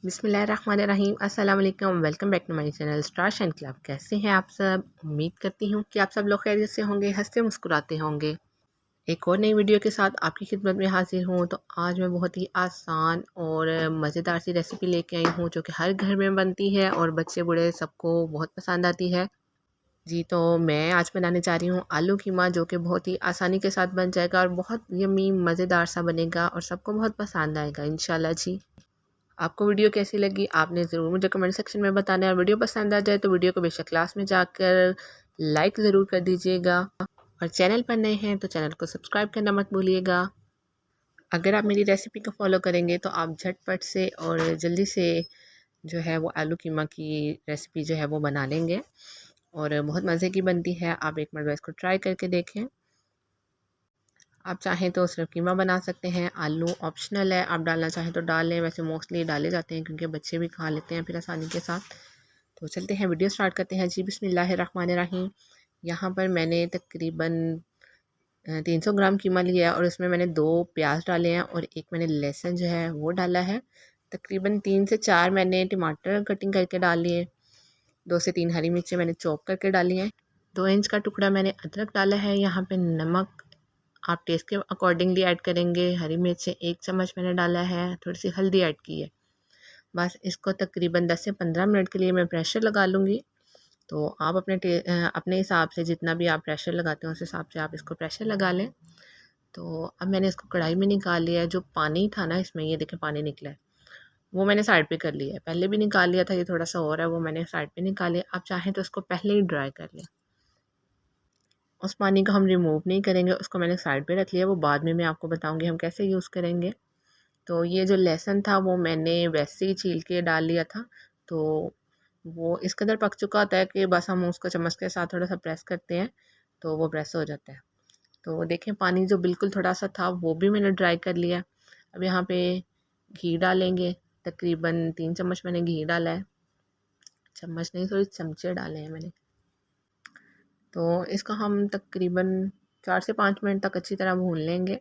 बिस्मिल्लाहिर्रहमानिर्रहीम अस्सलाम वालेकुम। Welcome back to my channel stars and club. कैसे हैं आप सब? उम्मीद करती हूँ कि आप सब लोग खैरियत से होंगे, हंसते मुस्कुराते होंगे। एक और नई वीडियो के साथ आपकी खिदमत में हाजिर हूँ। तो आज मैं बहुत ही आसान और मज़ेदार सी रेसिपी लेके आई हूँ जो कि हर घर में बनती है और बच्चे बूढ़े सबको बहुत पसंद आती है जी। तो मैं आज बनाने जा रही हूँ आलू कीमा, जो कि बहुत ही आसानी के साथ बन जाएगा और बहुत यम्मी मज़ेदार सा बनेगा और सबको बहुत पसंद आएगा इंशाल्लाह जी। आपको वीडियो कैसी लगी आपने ज़रूर मुझे कमेंट सेक्शन में बताना है। और वीडियो पसंद आ जाए तो वीडियो को बेशक क्लास में जाकर लाइक ज़रूर कर दीजिएगा और चैनल पर नए हैं तो चैनल को सब्सक्राइब करना मत भूलिएगा। अगर आप मेरी रेसिपी को फॉलो करेंगे तो आप झटपट से और जल्दी से जो है वो आलू कीमा की रेसिपी जो है वो बना लेंगे और बहुत मज़े की बनती है। आप एक मरतबा इसको ट्राई करके देखें। आप चाहें तो सिर्फ कीमा बना सकते हैं, आलू ऑप्शनल है, आप डालना चाहें तो डाल लें। वैसे मोस्टली डाले जाते हैं क्योंकि बच्चे भी खा लेते हैं फिर आसानी के साथ। तो चलते हैं वीडियो स्टार्ट करते हैं जी। बिस्मिल्लाहिर्रहमानिर्रहीम। यहाँ पर मैंने तकरीबन 300 ग्राम कीमा लिया है और इसमें मैंने 2 प्याज डाले हैं और एक मैंने लहसुन जो है वो डाला है। तकरीबन 3 से 4 मैंने टमाटर कटिंग करके डाल लिए। 2 से 3 हरी मिर्चें मैंने चॉप करके डाली हैं। 2 इंच का टुकड़ा मैंने अदरक डाला है। यहाँ पे नमक आप टेस्ट के अकॉर्डिंगली ऐड करेंगे। हरी मिर्चें 1 चम्मच मैंने डाला है, थोड़ी सी हल्दी ऐड की है। बस इसको तकरीबन 10 से 15 मिनट के लिए मैं प्रेशर लगा लूँगी। तो आप अपने हिसाब से जितना भी आप प्रेशर लगाते हैं उस हिसाब से आप इसको प्रेशर लगा लें। तो अब मैंने इसको कढ़ाई में निकाल लिया है। जो पानी था ना इसमें, ये देखें पानी निकला है, वो मैंने साइड पे कर लिया है। पहले भी निकाल लिया था, ये थोड़ा सा और है, वो मैंने साइड पे निकाल लिया। आप चाहें तो इसको पहले ही ड्राई कर लें। उस पानी को हम रिमूव नहीं करेंगे, उसको मैंने साइड पे रख लिया। वो बाद में मैं आपको बताऊंगी हम कैसे यूज़ करेंगे। तो ये जो लहसुन था वो मैंने वैसे ही छील के डाल लिया था। तो वो इस कदर पक चुका होता है कि बस हम उसको चम्मच के साथ थोड़ा सा प्रेस करते हैं तो वो प्रेस हो जाता है। तो देखें पानी जो बिल्कुल थोड़ा सा था वो भी मैंने ड्राई कर लिया। अब यहाँ पे घी डालेंगे। तकरीबन 3 चम्मच मैंने घी डाला है। चम्मच नहीं, सॉरी चमचे डाले हैं मैंने। तो इसको हम तकरीबन 4 से 5 मिनट तक अच्छी तरह भून लेंगे।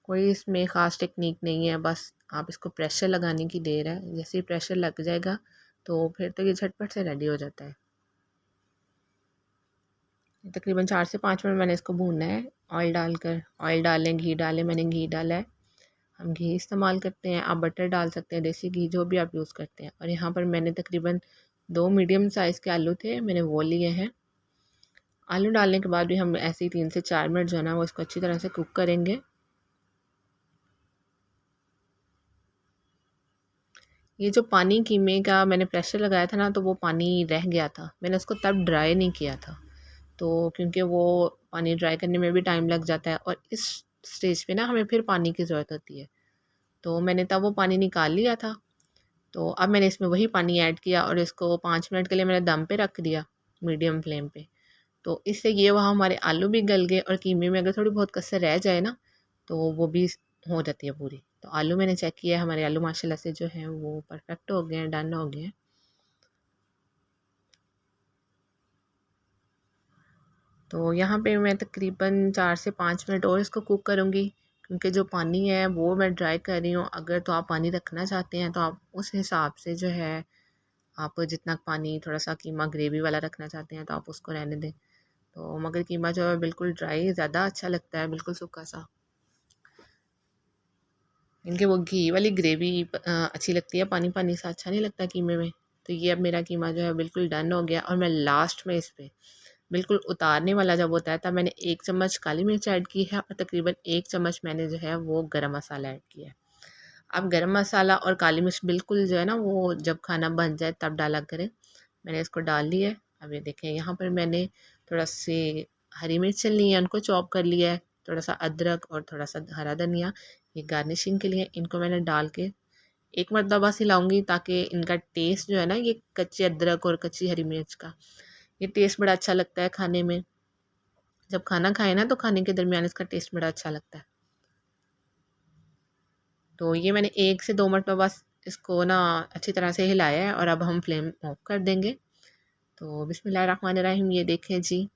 कोई इसमें ख़ास टेक्निक नहीं है, बस आप इसको प्रेशर लगाने की देर है। जैसे ही प्रेशर लग जाएगा तो फिर तो ये झटपट से रेडी हो जाता है। तकरीबन 4 से 5 मिनट मैंने इसको भूनना है। ऑयल डालें, घी डालें, मैंने घी डाला है। हम घी इस्तेमाल करते हैं, आप बटर डाल सकते हैं, देसी घी जो भी आप यूज़ करते हैं। और यहाँ पर मैंने तकरीबन 2 मीडियम साइज़ के आलू थे, मैंने वो लिए हैं। आलू डालने के बाद भी हम ऐसे ही 3 से 4 मिनट जो है ना वो इसको अच्छी तरह से कुक करेंगे। ये जो पानी कीमे का मैंने प्रेशर लगाया था ना, तो वो पानी रह गया था, मैंने उसको तब ड्राई नहीं किया था। तो क्योंकि वो पानी ड्राई करने में भी टाइम लग जाता है और इस स्टेज पे ना हमें फिर पानी की ज़रूरत होती है। तो मैंने तब वो पानी निकाल लिया था। तो अब मैंने इसमें वही पानी ऐड किया और इसको 5 मिनट के लिए मैंने दम पे रख दिया मीडियम फ्लेम पे। तो इससे ये वहाँ हमारे आलू भी गल गए और कीमे में अगर थोड़ी बहुत कसर रह जाए ना तो वो भी हो जाती है पूरी। तो आलू मैंने चेक किया है, हमारे आलू माशाल्लाह से जो हैं वो परफेक्ट हो गए हैं, डन हो गए हैं। तो यहाँ पे मैं तकरीबन 4 से 5 मिनट और इसको कुक करूँगी क्योंकि जो पानी है वो मैं ड्राई कर रही हूँ। अगर तो आप पानी रखना चाहते हैं तो आप उस हिसाब से जो है आप जितना पानी थोड़ा सा कीमा ग्रेवी वाला रखना चाहते हैं तो आप उसको रहने दें। तो मगर कीमा जो है बिल्कुल ड्राई ज़्यादा अच्छा लगता है, बिल्कुल सूखा सा। इनके वो घी वाली ग्रेवी अच्छी लगती है, पानी पानी सा अच्छा नहीं लगता कीमे में। तो ये अब मेरा कीमा जो है बिल्कुल डन हो गया और मैं लास्ट में इस पे बिल्कुल उतारने वाला जब होता है तब मैंने 1 चम्मच काली मिर्च ऐड की है और तकरीबन 1 चम्मच मैंने जो है वो गरम मसाला ऐड किया है। अब गरम मसाला और काली मिर्च बिल्कुल जो है ना वो जब खाना बन जाए तब डाला करें। मैंने इसको डाल लिया है। अब ये देखें यहाँ पर मैंने थोड़ा सी हरी मिर्च ली है, उनको चॉप कर लिया है, थोड़ा सा अदरक और थोड़ा सा हरा धनिया, ये गार्निशिंग के लिए इनको मैंने डाल के एक मरतबा हिलाऊंगी ताकि इनका टेस्ट जो है ना, ये कच्चे अदरक और कच्ची हरी मिर्च का ये टेस्ट बड़ा अच्छा लगता है खाने में। जब खाना खाए ना तो खाने के दरमियान इसका टेस्ट बड़ा अच्छा लगता है। तो ये मैंने 1 से 2 मरतबा इसको ना अच्छी तरह से हिलाया है और अब हम फ्लेम ऑफ कर देंगे। तो बिस्मिल्लाहिर्रहमानिर्रहीम, ये देखें जी,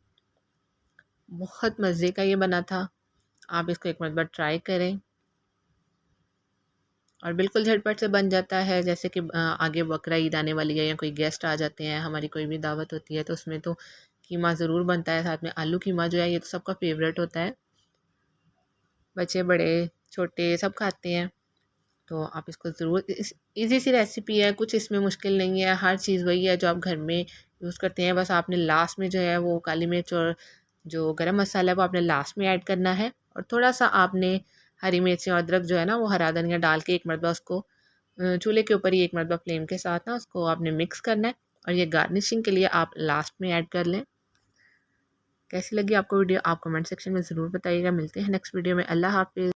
बहुत मज़े का ये बना था। आप इसको एक मरतबा ट्राई करें और बिल्कुल झटपट से बन जाता है। जैसे कि आगे बकरा ईद आने वाली है या कोई गेस्ट आ जाते हैं, हमारी कोई भी दावत होती है तो उसमें तो कीमा ज़रूर बनता है। साथ में आलू कीमा जो है ये तो सबका फेवरेट होता है, बच्चे बड़े छोटे सब खाते हैं। तो आप इसको ज़रूर, इस ईज़ी सी रेसिपी है, कुछ इसमें मुश्किल नहीं है। हर चीज़ वही है जो आप घर में यूज़ करते हैं, बस आपने लास्ट में जो है वो काली मिर्च और जो गरम मसाला है वो आपने लास्ट में ऐड करना है। और थोड़ा सा आपने हरी मिर्ची और अदरक जो है ना वो हरा धनिया डाल के एक मरतबा उसको चूल्हे के ऊपर ही एक मरतबा फ्लेम के साथ ना उसको आपने मिक्स करना है। और ये गार्निशिंग के लिए आप लास्ट में ऐड कर लें। कैसी लगी आपको वीडियो आप कमेंट सेक्शन में ज़रूर बताइएगा। मिलते हैं नेक्स्ट वीडियो में। अल्लाह हाफ़िज़।